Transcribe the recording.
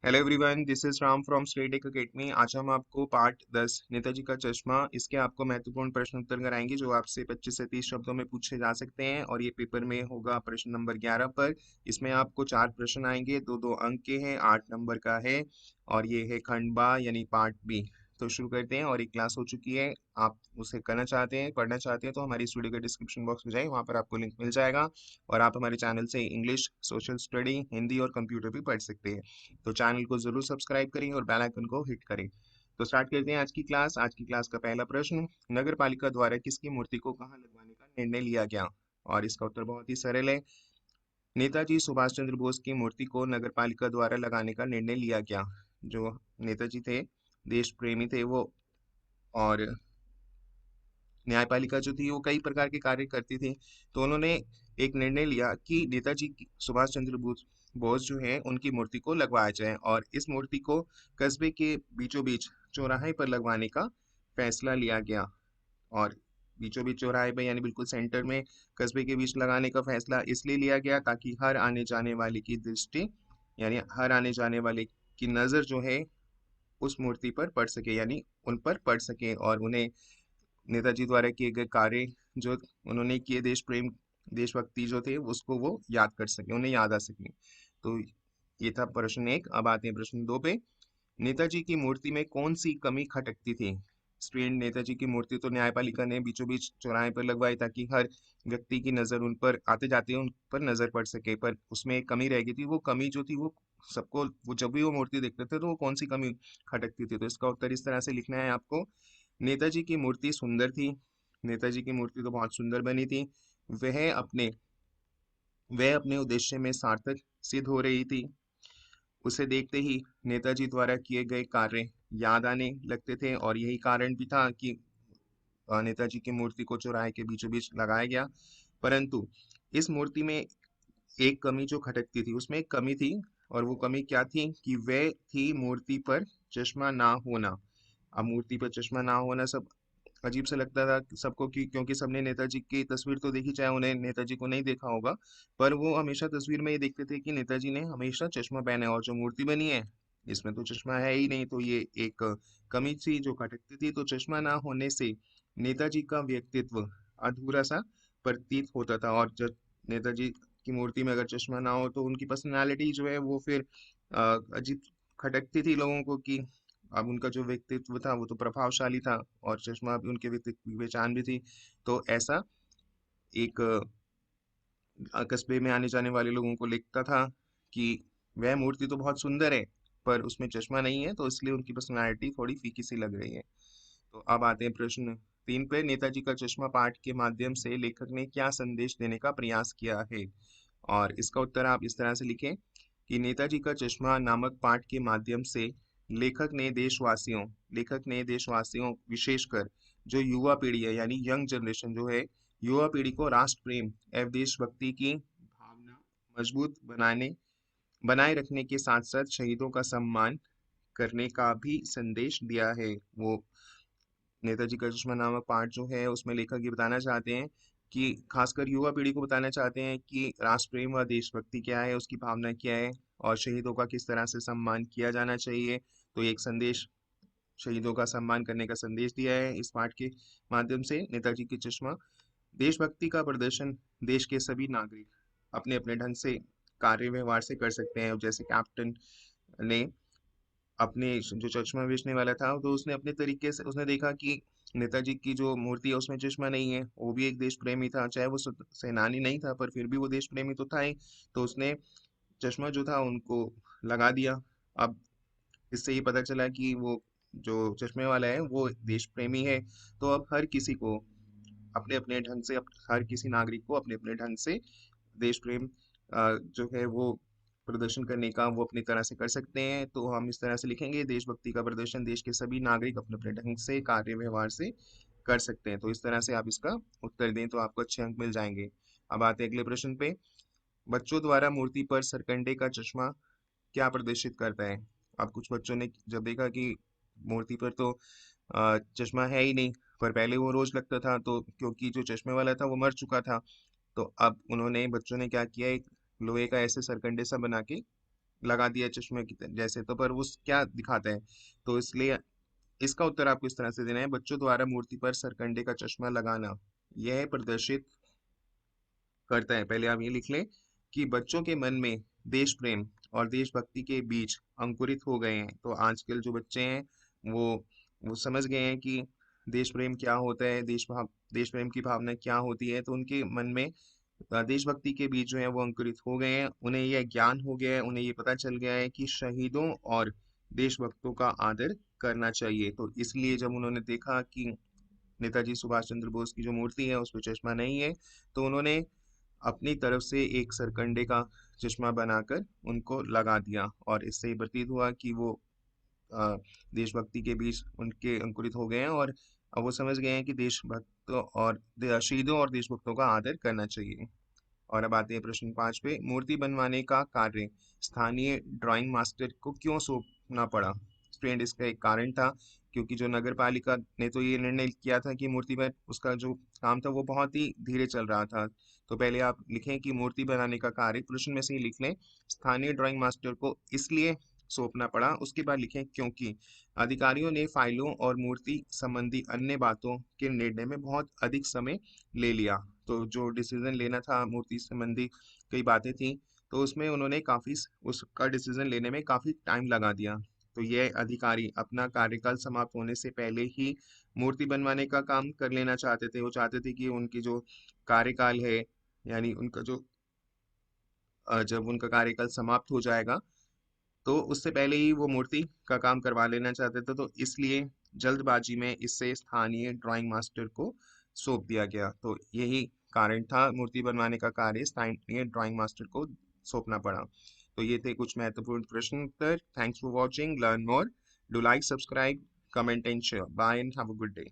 Hello everyone, this is Ram from static academy. आज हम आपको पार्ट 10 नेताजी का चश्मा इसके आपको महत्वपूर्ण प्रश्न उत्तर कराएंगे जो आपसे 25 से 30 शब्दों में पूछे जा सकते हैं और ये पेपर में होगा प्रश्न नंबर 11 पर। इसमें आपको 4 प्रश्न आएंगे, दो दो अंक के हैं, 8 नंबर का है और ये है खंड बा यानी पार्ट बी। तो शुरू करते हैं। और एक क्लास हो चुकी है, आप उसे करना चाहते हैं, पढ़ना चाहते हैं तो हमारी स्टूडियो के डिस्क्रिप्शन बॉक्स में जाए, वहाँ पर आपको लिंक मिल जाएगा और आप हमारे चैनल से इंग्लिश, सोशल स्टडी, हिंदी और कंप्यूटर भी पढ़ सकते हैं। तो चैनल को जरूर सब्सक्राइब करें और बेल आइकन को हिट करें। तो स्टार्ट करते हैं आज की क्लास। आज की क्लास का पहला प्रश्न, नगर पालिका द्वारा किसकी मूर्ति को कहाँ लगवाने का निर्णय लिया गया? और इसका उत्तर बहुत ही सरल है, नेताजी सुभाष चंद्र बोस की मूर्ति को नगर पालिका द्वारा लगाने का निर्णय लिया गया। जो नेताजी थे, देश प्रेमी थे वो, और न्यायपालिका जो थी वो कई प्रकार के कार्य करती थी। तो उन्होंने एक निर्णय लिया कि सुभाष चंद्र बोस बोस जो है उनकी मूर्ति को लगवाया जाए और इस मूर्ति को कस्बे के बीचों बीच चौराहे पर लगवाने का फैसला लिया गया। और बीचों बीच चौराहे पे यानी बिल्कुल सेंटर में कस्बे के बीच लगाने का फैसला इसलिए लिया गया ताकि हर आने जाने वाले की दृष्टि यानी हर आने जाने वाले की नज़र जो है उस मूर्ति पर पड़ सके, यानी उन पर पड़ सके और उन्हें नेताजी द्वारा किए गए कार्य जो उन्होंने किए, देश प्रेम, देशभक्ति जो थे उसको वो याद कर सके, उन्हें याद आ सके। तो ये था प्रश्न एक। अब आते हैं प्रश्न दो पे, नेताजी की मूर्ति में कौन सी कमी खटकती थी? स्टूडेंट, नेताजी की मूर्ति तो न्यायपालिका ने बीचों बीच चौराहे पर लगवाई ताकि हर व्यक्ति की नजर उन पर आते जाते उन पर नजर पड़ सके, पर उसमें एक कमी रह गई थी। वो कमी जो थी वो सबको, वो जब भी वो मूर्ति देखते थे तो वो कौन सी कमी खटकती थी? तो इसका उत्तर इस तरह से लिखना है आपको, नेताजी की मूर्ति सुंदर थी। नेताजी की मूर्ति तो बहुत सुंदर बनी थी। वह अपने वह अपने उद्देश्य में सार्थक सिद्ध हो रही थी। उसे देखते ही नेताजी द्वारा किए गए कार्य याद आने लगते थे और यही कारण भी था कि नेताजी की मूर्ति को चौराहे के बीचों बीच लगाया गया। परंतु इस मूर्ति में एक कमी जो खटकती थी, उसमें एक कमी थी। और वो कमी क्या थी कि वह थी मूर्ति पर चश्मा ना होना। अब मूर्ति पर चश्मा ना होना सब अजीब सा लगता था सबको, कि क्योंकि सबने नेताजी की तस्वीर तो देखी, चाहे उन्हें नेताजी को नहीं देखा होगा, पर वो हमेशा तस्वीर में ये देखते थे कि नेताजी ने हमेशा चश्मा पहना है और जो मूर्ति बनी है इसमें तो चश्मा है ही नहीं। तो ये एक कमी थी जो खटकती थी। तो चश्मा ना होने से नेताजी का व्यक्तित्व अधूरा सा प्रतीत होता था, और जब नेताजी की मूर्ति में अगर चश्मा ना हो तो उनकी पर्सनालिटी जो है वो फिर अजीब खटकती थी लोगों को, कि अब उनका जो व्यक्तित्व था वो तो प्रभावशाली था और चश्मा भी उनके व्यक्तित्व की पहचान भी थी। तो ऐसा एक कस्बे में आने जाने वाले लोगों को लगता था कि वह मूर्ति तो बहुत सुंदर है पर उसमें चश्मा नहीं है, तो इसलिए उनकी पर्सनालिटी थोड़ी फीकी सी लग रही है। तो अब आते हैं प्रश्न 3 पे, नेताजी का चश्मा पाठ के माध्यम से लेखक ने क्या संदेश देने का प्रयास किया है? और इसका उत्तर आप इस तरह से लिखें कि नेताजी का चश्मा नामक पाठ के माध्यम से लेखक ने देशवासियों लेखक ने देशवासियों, विशेषकर जो युवा पीढ़ी है यानी यंग जनरेशन जो है, युवा पीढ़ी को राष्ट्र प्रेम एवं देशभक्ति की भावना मजबूत बनाए रखने के साथ साथ शहीदों का सम्मान करने का भी संदेश दिया है। वो नेताजी का चश्मा नामक पाठ जो है उसमें लेखक ये बताना चाहते हैं कि खासकर युवा पीढ़ी को बताना चाहते हैं कि राष्ट्र प्रेम व देशभक्ति क्या है, उसकी भावना क्या है और शहीदों का किस तरह से सम्मान किया जाना चाहिए। तो एक संदेश, शहीदों का सम्मान करने का संदेश दिया है इस पाठ के माध्यम से। नेताजी की चश्मा देशभक्ति का प्रदर्शन देश के सभी नागरिक अपने अपने ढंग से कार्य व्यवहार से कर सकते हैं। जैसे कैप्टन ने अपने जो चश्मा बेचने वाला था तो उसने अपने तरीके से उसने देखा कि नेताजी की जो मूर्ति है उसमें चश्मा नहीं है, वो भी एक देश प्रेमी था, चाहे वो सेनानी नहीं था पर फिर भी वो देश प्रेमी तो था ही। तो उसने चश्मा जो था उनको लगा दिया। अब इससे ये पता चला कि वो जो चश्मे वाला है वो देश प्रेमी है। तो अब हर किसी को अपने अपने ढंग से हर किसी नागरिक को अपने अपने ढंग से देश प्रेम जो है वो प्रदर्शन करने का वो अपनी तरह से कर सकते हैं। तो हम इस तरह से लिखेंगे, देशभक्ति का प्रदर्शन देश के सभी नागरिक अपने अपने ढंग से कार्य व्यवहार से कर सकते हैं। तो इस तरह से आप इसका उत्तर दें तो आपको अच्छे अंक मिल जाएंगे। अब आते हैं अगले प्रश्न पे, बच्चों द्वारा मूर्ति पर सरकंडे का चश्मा क्या प्रदर्शित करता है? अब कुछ बच्चों ने जब देखा कि मूर्ति पर तो चश्मा है ही नहीं, पर पहले वो रोज लगता था, तो क्योंकि जो चश्मे वाला था वो मर चुका था, तो अब उन्होंने बच्चों ने क्या किया, एक लोहे का ऐसे सरकंडे सा बना के लगा दिया चश्मे की जैसे, तो पर वो क्या दिखाता है? तो इसलिए इसका उत्तर आपको इस तरह से देना है, बच्चों द्वारा मूर्ति पर सरकंडे का चश्मा लगाना यह प्रदर्शित करता है, पहले आप ये लिख लें कि बच्चों के मन में देश प्रेम और देशभक्ति के बीज अंकुरित हो गए हैं। तो आजकल जो बच्चे हैं वो वो समझ गए हैं कि देश प्रेम क्या होता है, देश प्रेम की भावना क्या होती है। तो उनके मन में देशभक्ति के बीज जो है वो अंकुरित हो गए हैं, उन्हें यह ज्ञान हो गया है, उन्हें ये पता चल गया है कि शहीदों और देशभक्तों का आदर करना चाहिए। तो इसलिए जब उन्होंने देखा कि नेताजी सुभाष चंद्र बोस की जो मूर्ति है उस पर चश्मा नहीं है, तो उन्होंने अपनी तरफ से एक सरकंडे का चश्मा बनाकर उनको लगा दिया, और इससे ये प्रतीत हुआ कि वो अ, देशभक्ति के बीच उनके अंकुरित हो गए हैं, और अब वो समझ गए हैं कि देशभक्तों और शहीदों और देशभक्तों का आदर करना चाहिए। और अब आते हैं प्रश्न 5 पे, मूर्ति बनवाने का कार्य स्थानीय ड्राइंग मास्टर को क्यों सौंपना पड़ा? स्टूडेंट, इसका एक कारण था, क्योंकि जो नगर पालिका ने तो ये निर्णय किया था कि मूर्ति में उसका जो काम था वो बहुत ही धीरे चल रहा था। तो पहले आप लिखें कि मूर्ति बनाने का कार्य, प्रश्न में से ही लिख लें, स्थानीय ड्राइंग मास्टर को इसलिए सौंपना पड़ा, उसके बाद लिखें क्योंकि अधिकारियों ने फाइलों और मूर्ति संबंधी अन्य बातों के निर्णय में बहुत अधिक समय ले लिया। तो जो डिसीजन लेना था मूर्ति संबंधी कई बातें थी, तो उसमें उन्होंने काफी उसका डिसीजन लेने में काफी टाइम लगा दिया। तो ये अधिकारी अपना कार्यकाल समाप्त होने से पहले ही मूर्ति बनवाने का काम कर लेना चाहते थे। वो चाहते थे कि उनकी जो कार्यकाल है, यानी उनका जो जब उनका कार्यकाल समाप्त हो जाएगा तो उससे पहले ही वो मूर्ति का काम करवा लेना चाहते थे। तो इसलिए जल्दबाजी में इससे स्थानीय ड्राइंग मास्टर को सौंप दिया गया। तो यही कारण था मूर्ति बनवाने का कार्य स्थानीय ड्राइंग मास्टर को सौंपना पड़ा। तो ये थे कुछ महत्वपूर्ण प्रश्न उत्तर। Thanks for watching, learn more, do like, subscribe, comment and share. Bye and have a good day.